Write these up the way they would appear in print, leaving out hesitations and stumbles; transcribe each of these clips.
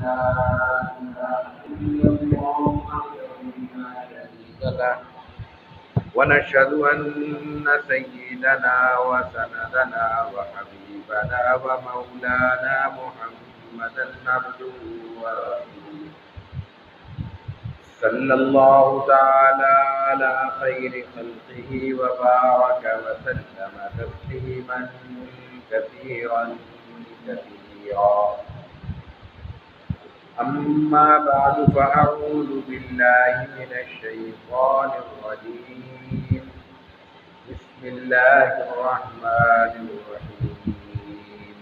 لا إله إلا الله وحده لا شريك له ونشهد أن سيدنا وسندنا وحبيبنا ومولانا محمدا عبده ورسوله صلى الله تعالى على خير خلقه وبارك وسلم تسليما كثيرا كثيرا. أما بعد فأعوذ بالله من الشيطان الرجيم. بسم الله الرحمن الرحيم.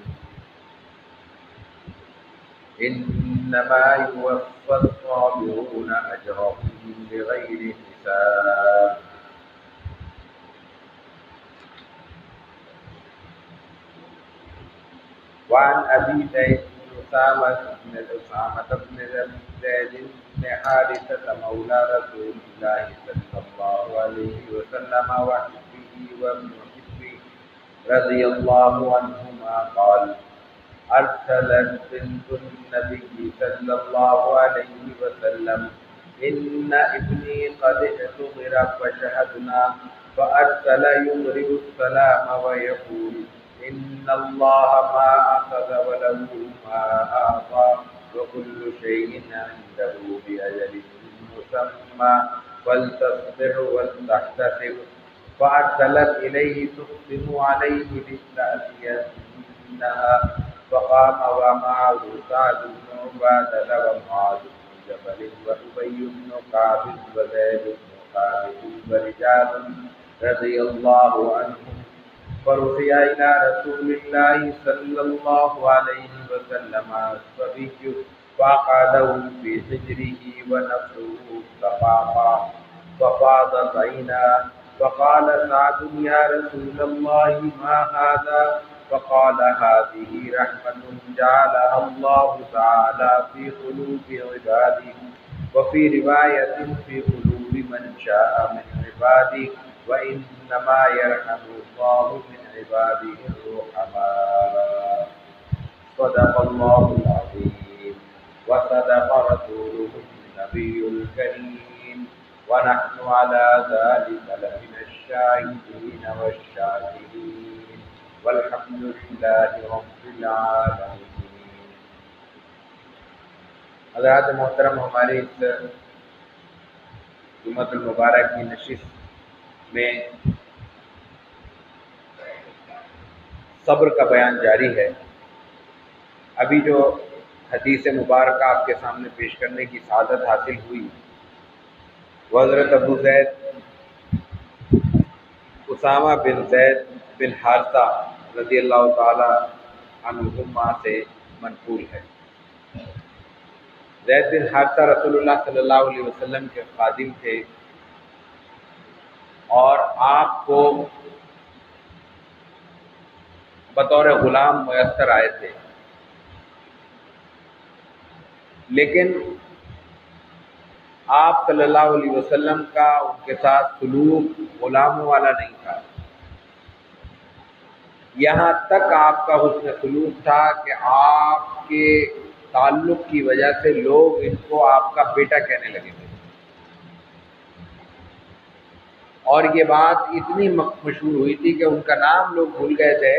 إنما يوفى الصابرون أجرهم بغير حساب. وعن أبي زيد أسامة بن زيد بن حارثة مولى رسول الله صلى الله عليه وسلم وحبه وابن حبه رضي الله عنهما قال: أرسلت بنت النبي صلى الله عليه وسلم: إن ابني قد اعتبر فشهدنا، فأرسل يقرئ السلام ويقول: إن الله ما أخذ وله ما أعطى وكل شيء عنده بأجل مسمى فلتصبر ولتحتسب. فأرسلت إليه تقسم عليه بالتأذينها، فقام ومعه سعد بن عبادة ومعاذ بن جبل وأبي بن كعب وزيد بن ثابت ورجال رضي الله عنهم، فرفع إلى رسول الله صلى الله عليه وسلم الصبي فأقعده في حجره ونفسه تفاقا ففاضت عيناه، فقال سعد: يا رسول الله ما هذا؟ فقال: هذه رحمة جعلها الله تعالى في قلوب عباده، وفي رواية في قلوب من شاء من عباده، وإنما يرحم الله من عباده الرحماء. صدق الله العظيم وصدق رسوله النبي الكريم، ونحن على ذلك لمن الشاهدين والشاكرين، والحمد لله رب العالمين. حضرات محترم، ہماری اس جمعۃ المبارک کی نشست میں صبر کا بیان جاری ہے. ابھی جو حدیث مبارکہ آپ کے سامنے پیش کرنے کی سعادت حاصل ہوئی وہ حضرت ابو زید اسامہ بن زید بن حارثہ رضی اللہ تعالی عنہما سے منقول ہے. زید بن حارثہ رسول اللہ صلی اللہ علیہ وسلم کے خادم تھے اور آپ کو بطور غلام میسر آئے تھے، لیکن آپ صلی اللہ علیہ وسلم کا ان کے ساتھ سلوک غلاموں والا نہیں تھا. یہاں تک آپ کا حسن سلوک تھا کہ آپ کے تعلق کی وجہ سے لوگ ان کو آپ کا بیٹا کہنے لگے تھے، اور یہ بات اتنی مشہور ہوئی تھی کہ ان کا نام لوگ بھول گئے تھے.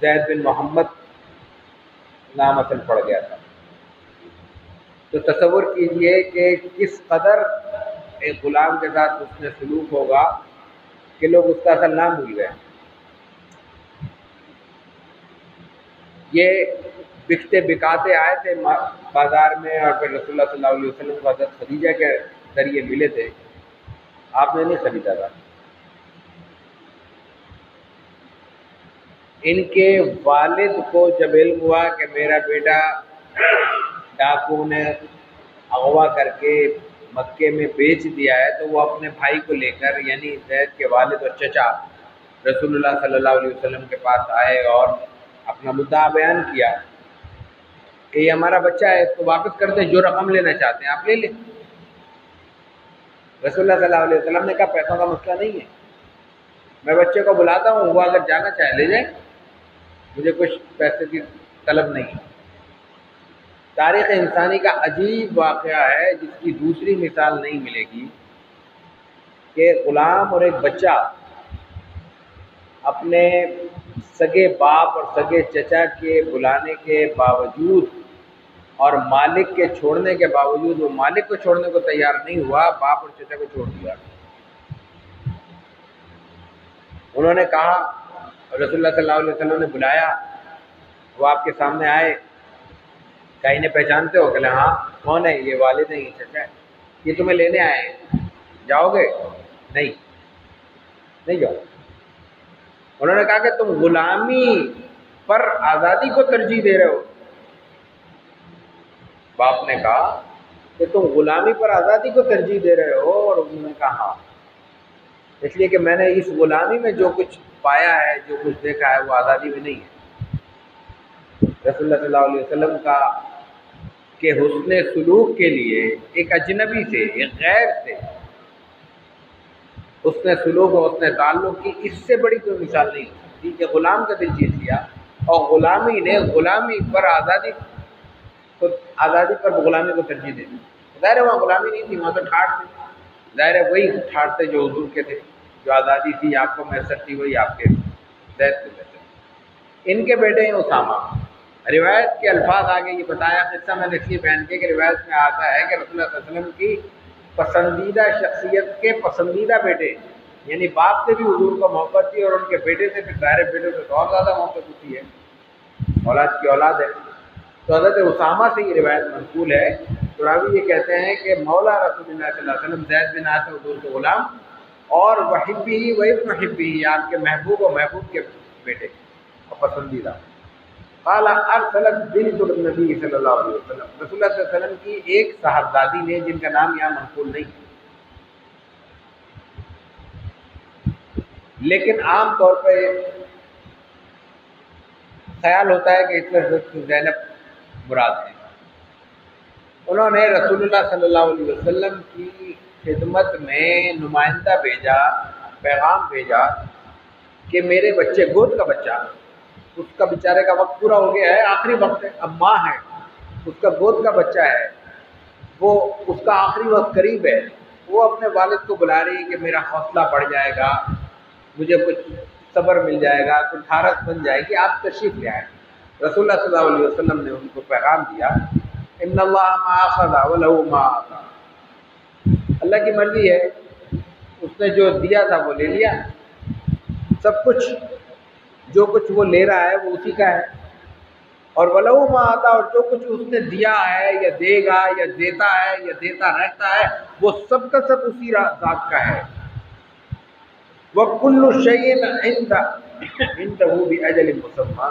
زید بن محمد نام اصل پڑ گیا تھا. تو تصور کیجئے کہ کس قدر ایک غلام کے ساتھ اس نے سلوک ہوگا کہ لوگ اس کا اصل نام بھول گئے. یہ بکتے بکاتے آئے تھے بازار میں، اور پھر رسول اللہ صلی اللہ علیہ وسلم کو حضرت خدیجہ کے ذریعے ملے تھے. آپ نے نہیں خریدا تھا. ان کے والد کو جب علم ہوا کہ میرا بیٹا ڈاکو نے اغوا کر کے مکے میں بیچ دیا ہے، تو وہ اپنے بھائی کو لے کر، یعنی زید کے والد اور چچا، رسول اللہ صلی اللہ علیہ وسلم کے پاس آئے اور اپنا مدعا بیان کیا کہ یہ ہمارا بچہ ہے، اس کو واپس کر دیں، جو رقم لینا چاہتے ہیں آپ لے لیں. رسول اللہ صلی اللہ علیہ وسلم نے کہا پیسوں کا مسئلہ نہیں ہے، میں بچے کو بلاتا ہوں، وہ اگر جانا چاہے لے جائیں، مجھے کچھ پیسے کی طلب نہیں ہے. تاریخ انسانی کا عجیب واقعہ ہے جس کی دوسری مثال نہیں ملے گی کہ غلام اور ایک بچہ اپنے سگے باپ اور سگے چچا کے بلانے کے باوجود اور مالک کے چھوڑنے کے باوجود وہ مالک کو چھوڑنے کو تیار نہیں ہوا، باپ اور چچا کو چھوڑ دیا۔ انہوں نے کہا، رسول اللہ صلی اللہ علیہ وسلم نے بلایا، وہ آپ کے سامنے آئے، کہیں انہیں پہچانتے ہو؟ کہ ہاں۔ کون ہے؟ یہ والد ہیں، یہ چچا ہے، یہ تمہیں لینے آئے ہیں، جاؤ گے؟ نہیں جاؤ۔ انہوں نے کہا کہ تم غلامی پر آزادی کو ترجیح دے رہے ہو۔ باپ نے کہا کہ تم غلامی پر آزادی کو ترجیح دے رہے ہو، اور انہوں نے کہا ہاں، اس لیے کہ میں نے اس غلامی میں جو کچھ پایا ہے، جو کچھ دیکھا ہے، وہ آزادی میں نہیں ہے۔ رسول اللہ صلی اللہ علیہ وسلم کا کہ حسن سلوک کے لیے ایک اجنبی سے، ایک غیر سے حسن سلوک اور حسن تعلق کی اس سے بڑی کوئی مثال نہیں ہوتی کہ غلام کا دل جیت لیا، اور غلامی نے غلامی پر آزادی پر غلامی کو ترجیح دے دی۔ ظاہر ہے وہاں غلامی نہیں تھی، وہاں تو ٹھاٹ تھی، ظاہر ہے وہی ٹھاٹ تھے جو حضور کے تھے، جو آزادی تھی آپ کو میسر تھی وہی آپ کے زید کو میسر۔ ان کے بیٹے ہیں اسامہ۔ روایت کے الفاظ آگے یہ بتایا، قصہ میں نے اس لیے بیان کیا کہ روایت میں آتا ہے کہ رسول اللہ صلی اللہ علیہ وسلم کی پسندیدہ شخصیت کے پسندیدہ بیٹے، یعنی باپ سے بھی حضور کو محبت تھی، اور ان کے بیٹے سے بھی، ظاہر بیٹے سے تو اور زیادہ محبت ہوتی ہے، اولاد کی اولاد ہے۔ تو حضرت اسامہ سے یہ روایت منقول ہے، تو راوی یہ کہتے ہیں کہ مولا رسول اللہ صلی اللہ علیہ وسلم زید بن عاصم حضور کے غلام، اور وحبی و ابن حبی، آپ کے محبوب و محبوب کے بیٹے اور پسندیدہ۔ قال ارسلت بنت النبی صلی اللہ علیہ وسلم، رسول اللہ صلی اللہ علیہ وسلم کی ایک صاحبزادی نے، جن کا نام یہاں منقول نہیں، لیکن عام طور پہ خیال ہوتا ہے کہ اس میں زینب مراد ہے۔ انہوں نے رسول اللہ صلی اللہ علیہ وسلم کی خدمت میں نمائندہ بھیجا، پیغام بھیجا کہ میرے بچے، گود کا بچہ، اس کا بیچارے کا وقت پورا ہو گیا ہے، آخری وقت ہے، اب ماں ہے، اس کا گود کا بچہ ہے، وہ اس کا آخری وقت قریب ہے، وہ اپنے والد کو بلا رہی ہے کہ میرا حوصلہ بڑھ جائے گا، مجھے کچھ صبر مل جائے گا، کچھ ٹھارس بن جائے گی، آپ تشریف لے آئیں۔ رسول اللہ صلی اللہ علیہ وسلم نے ان کو پیغام دیا، ان اللہ ما اخذ ولہ ما اعطى، اللہ کی مرضی ہے، اس نے جو دیا تھا وہ لے لیا، سب کچھ جو کچھ وہ لے رہا ہے وہ اسی کا ہے، اور وَلَوْ مَا آتا، اور جو کچھ اس نے دیا ہے یا دے گا یا دیتا ہے یا دیتا رہتا ہے، وہ سب کا سب اسی ذات کا ہے۔ وَكُلُّ شَيْءٍ عِندَهُ بِأَجَلٍ مُّسَمًّى،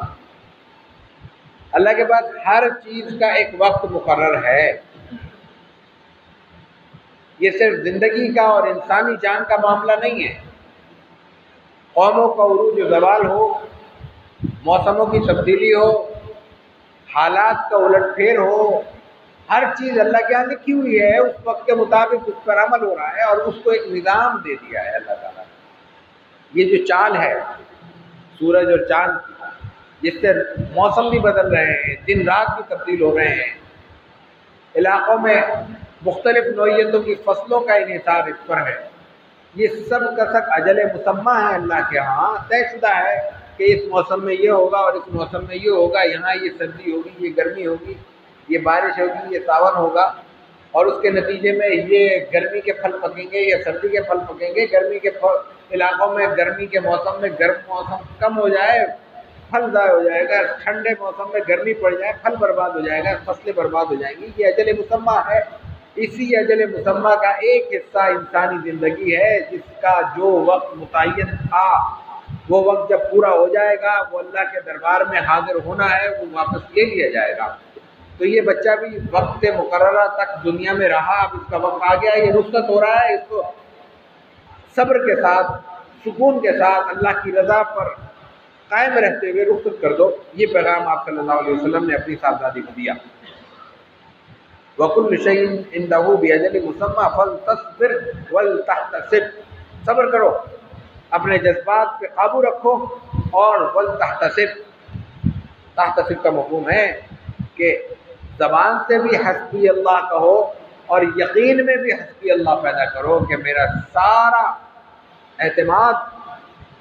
اللہ کے پاس ہر چیز کا ایک وقت مقرر ہے۔ یہ صرف زندگی کا اور انسانی جان کا معاملہ نہیں ہے، قوموں کا عروج و زوال ہو، موسموں کی تبدیلی ہو، حالات کا الٹ پھیر ہو، ہر چیز اللہ کے یہاں لکھی ہوئی ہے، اس وقت کے مطابق اس پر عمل ہو رہا ہے، اور اس کو ایک نظام دے دیا ہے اللہ تعالیٰ نے۔ یہ جو چال ہے سورج اور چاند کی، جس سے موسم بھی بدل رہے ہیں، دن رات بھی تبدیل ہو رہے ہیں، علاقوں میں مختلف نوعیتوں کی فصلوں کا انحصار اس پر ہے، یہ سب کا سب اجل مسمى ہے اللہ کے ہاں، طے شدہ ہے کہ اس موسم میں یہ ہوگا اور اس موسم میں یہ ہوگا، یہاں یہ سردی ہوگی، یہ گرمی ہوگی، یہ بارش ہوگی، یہ ساون ہوگا، اور اس کے نتیجے میں یہ گرمی کے پھل پکیں گے یا سردی کے پھل پکیں گے۔ گرمی کے علاقوں میں گرمی کے موسم میں گرم موسم کم ہو جائے، پھل ضائع ہو جائے گا، ٹھنڈے موسم میں گرمی پڑ جائے، پھل برباد ہو جائے گا، فصلیں برباد ہو جائیں گی، یہ اجل مسمى ہے۔ اسی اجل مسمى کا ایک حصہ انسانی زندگی ہے، جس کا جو وقت متعین تھا وہ وقت جب پورا ہو جائے گا، وہ اللہ کے دربار میں حاضر ہونا ہے، وہ واپس لے لیا جائے گا۔ تو یہ بچہ بھی وقت مقررہ تک دنیا میں رہا، اب اس کا وقت آ گیا، یہ رخصت ہو رہا ہے، اس کو صبر کے ساتھ، سکون کے ساتھ، اللہ کی رضا پر قائم رہتے ہوئے رخصت کر دو۔ یہ پیغام آپ صلی اللہ علیہ وسلم نے اپنی صاحبزادی کو دیا۔ وَكُلُّ شَيْءٍ عِندَهُ بِأَجَلٍ مُّسَمًّى فَلْتَصْبِرْ وَلْتَحْتَسِبْ، صبر کرو، اپنے جذبات پہ قابو رکھو، اور وَلْتَحْتَسِبْ، تحتسب کا مفہوم ہے کہ زبان سے بھی حسبی اللہ کہو اور یقین میں بھی حسبی اللہ پیدا کرو کہ میرا سارا اعتماد،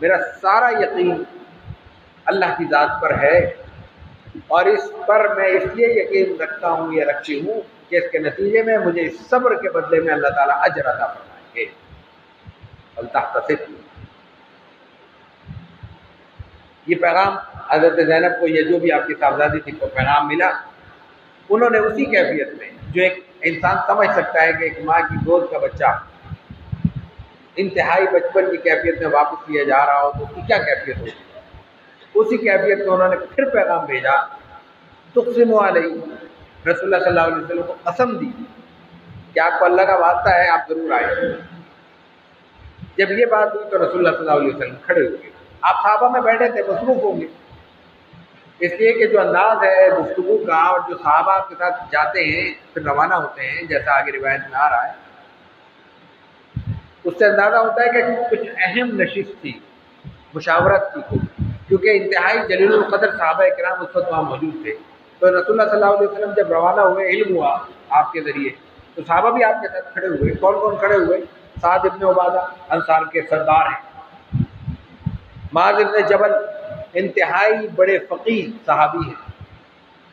میرا سارا یقین اللہ کی ذات پر ہے، اور اس پر میں اس لیے یقین رکھتا ہوں یا رکھتی ہوں کہ اس کے نتیجے میں مجھے اس صبر کے بدلے میں اللہ تعالیٰ اجر عطا فرمائیں گے۔ فلتحتسب، یہ پیغام حضرت زینب کو، یہ جو بھی آپ کی صاحبزادی تھی کو پیغام ملا، انہوں نے اسی کیفیت میں جو ایک انسان سمجھ سکتا ہے کہ ایک ماں کی گود کا بچہ انتہائی بچپن کی کیفیت میں واپس لیا جا رہا ہو تو اس کی کیا کیفیت ہوگی، اسی کیفیت میں انہوں نے پھر پیغام بھیجا، تقسم علیہ، رسول اللہ صلی اللہ علیہ وسلم کو قسم دی کہ آپ کو اللہ کا واسطہ ہے، آپ ضرور آئے۔ جب یہ بات ہوئی تو رسول اللہ صلی اللہ علیہ وسلم کھڑے ہوئے، آپ صحابہ میں بیٹھے تھے، مصروف ہوں گے، اس لیے کہ جو انداز ہے گفتگو کا اور جو صحابہ آپ کے ساتھ جاتے ہیں پھر روانہ ہوتے ہیں، جیسا آگے روایت میں آ رہا ہے، اس سے اندازہ ہوتا ہے کہ کچھ اہم نشست تھی، مشاورت تھی، کیونکہ انتہائی جلیل القدر صحابہ کرام اس وقت وہاں موجود تھے۔ تو رسول اللہ صلی اللہ علیہ وسلم جب روانہ ہوئے، علم ہوا آپ کے ذریعے، تو صحابہ بھی آپ کے ساتھ کھڑے ہوئے۔ کون کون کھڑے ہوئے؟ سعد ابن عبادہ، انصار کے سردار ہیں، معاذ ابن جبل، انتہائی بڑے فقیہ صحابی ہیں۔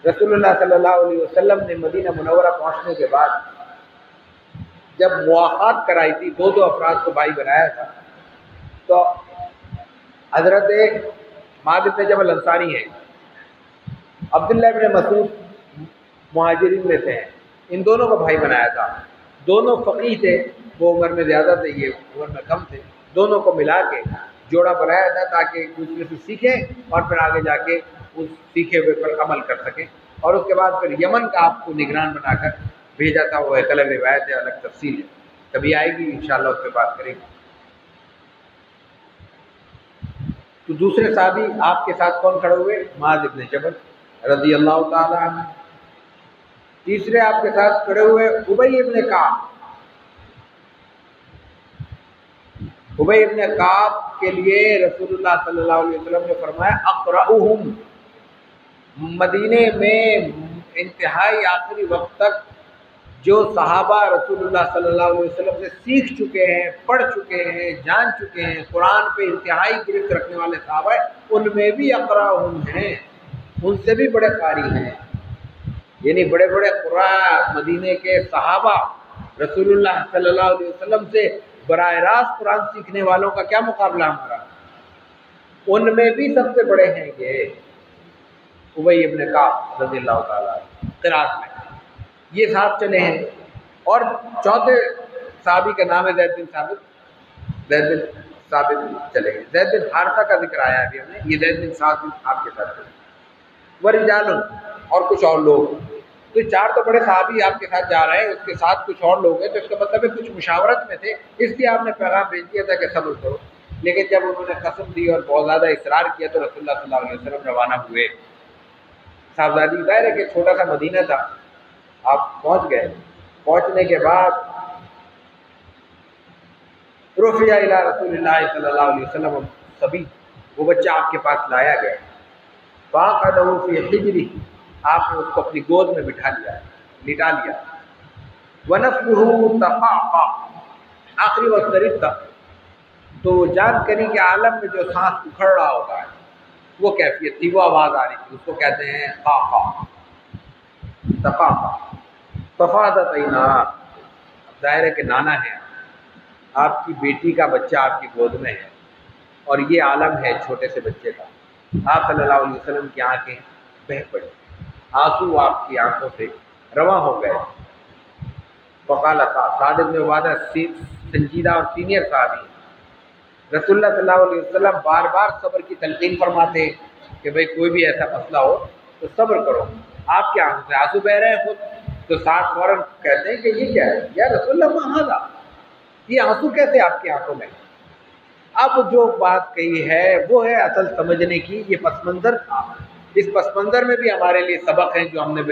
رسول اللہ صلی اللہ علیہ وسلم نے مدینہ منورہ پہنچنے کے بعد جب مواخات کرائی تھی، دو دو افراد کو بھائی بنایا تھا، تو حضرت معاذ ابن جبل انصاری ہیں، عبداللہ ابن مسعود مہاجرین میں سے ہیں، ان دونوں کو بھائی بنایا تھا۔ دونوں فقیہ تھے، وہ عمر میں زیادہ تھے، یہ عمر میں کم تھے، دونوں کو ملا کے جوڑا بنایا تھا تاکہ ایک دوسرے سے سیکھیں اور پھر آگے جا کے اس سیکھے ہوئے پر عمل کر سکیں۔ اور اس کے بعد پھر یمن کا آپ کو نگران بنا کر بھیجا تھا، وہ ایک الگ روایت ہے، الگ تفصیل ہے، کبھی آئے گی انشاءاللہ اس پہ بات کریں گے۔ تو دوسرے صحابی آپ کے ساتھ کون کھڑے ہوئے؟ معاذ ابن جبل رضی اللہ تعالی عنہ۔ تیسرے آپ کے ساتھ کھڑے ہوئے ابی ابن کعب۔ ابی ابن کعب کے لیے رسول اللہ صلی اللہ علیہ وسلم نے فرمایا اقرؤہم، مدینے میں انتہائی آخری وقت تک جو صحابہ رسول اللہ صلی اللہ علیہ وسلم سے سیکھ چکے ہیں، پڑھ چکے ہیں، جان چکے ہیں، قرآن پہ انتہائی گرفت رکھنے والے صحابہ ہیں، ان میں بھی اقرؤہم ہیں، ان سے بھی بڑے قاری ہیں، یعنی بڑے بڑے قراء مدینے کے صحابہ رسول اللہ صلی اللہ علیہ وسلم سے براہ راست قرآن سیکھنے والوں کا کیا مقابلہ ہمارا، ان میں بھی سب سے بڑے ہیں یہ ابی ابن کعب رضی اللہ تعالیٰ قرات میں، یہ ساتھ چلے ہیں۔ اور چوتھے صحابی کا نام ہے زید بن ثابت، زید بن ثابت چلے گئے۔ زید بن حارثہ کا ذکر آیا ابھی ہم نے، یہ زید بن ثابت آپ کے ساتھ چلے، ورجال اور کچھ اور لوگ، تو چار تو بڑے صحابی آپ کے ساتھ جا رہے ہیں، اس کے ساتھ کچھ اور لوگ ہیں، تو اس کا مطلب ہے کچھ مشاورت میں تھے، اس لیے آپ نے پیغام بھیج دیا تھا کہ صبر کرو۔ لیکن جب انہوں نے قسم دی اور بہت زیادہ اصرار کیا تو رسول اللہ صلی اللہ علیہ وسلم روانہ ہوئے۔ صاحبزادی ظاہر ہے کہ چھوٹا سا مدینہ تھا، آپ پہنچ گئے۔ پہنچنے کے بعد رفع الی رسول اللہ صلی اللہ علیہ وسلم سبی، وہ بچہ آپ کے پاس لایا گیا، فاقدہ فی حجری، آپ نے اس کو اپنی گود میں بٹھا لیا، لٹا لیا، ونفسہ تقعقع، آخری وقت قریب تھا، تو جان کریں کہ عالم میں جو سانس اکھڑ رہا ہوتا ہے وہ کیفیت تھی، وہ آواز آ رہی تھی، اس کو کہتے ہیں قعقع، تقعقع۔ ففاضت عیناہ، ظاہر ہے کہ نانا ہے، آپ کی بیٹی کا بچہ آپ کی گود میں ہے اور یہ عالم ہے چھوٹے سے بچے کا۔ آپ صلی اللہ علیہ وسلم کی آنکھیں بہہ پڑی، آنسو آپ کی آنکھوں سے رواں ہو گئے۔ فقال سعد بن عبادہ سنجیدہ اور سینئر صحابی ہیں، رسول اللہ صلی اللہ علیہ وسلم بار بار صبر کی تلقین فرماتے ہیں کہ بھئی کوئی بھی ایسا مسئلہ ہو تو صبر کرو، آپ کے آنکھوں سے آنسو بہہ رہے ہیں خود، تو سعد فوراً کہتے ہیں کہ یہ کیا ہے یا رسول اللہ ما ھذا، یہ آنسو کیسے آپ کی آنکھوں میں؟ اب جو بات کہی ہے وہ ہے اصل سمجھنے کی، یہ پس منظر تھا، اس پس منظر میں بھی ہمارے لیے سبق ہیں جو ہم نے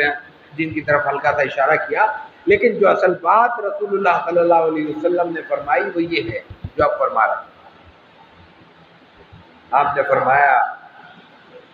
جن کی طرف ہلکا سا اشارہ کیا، لیکن جو اصل بات رسول اللہ صلی اللہ علیہ وسلم نے فرمائی وہ یہ ہے جو آپ فرما رہے ہیں۔ آپ نے فرمایا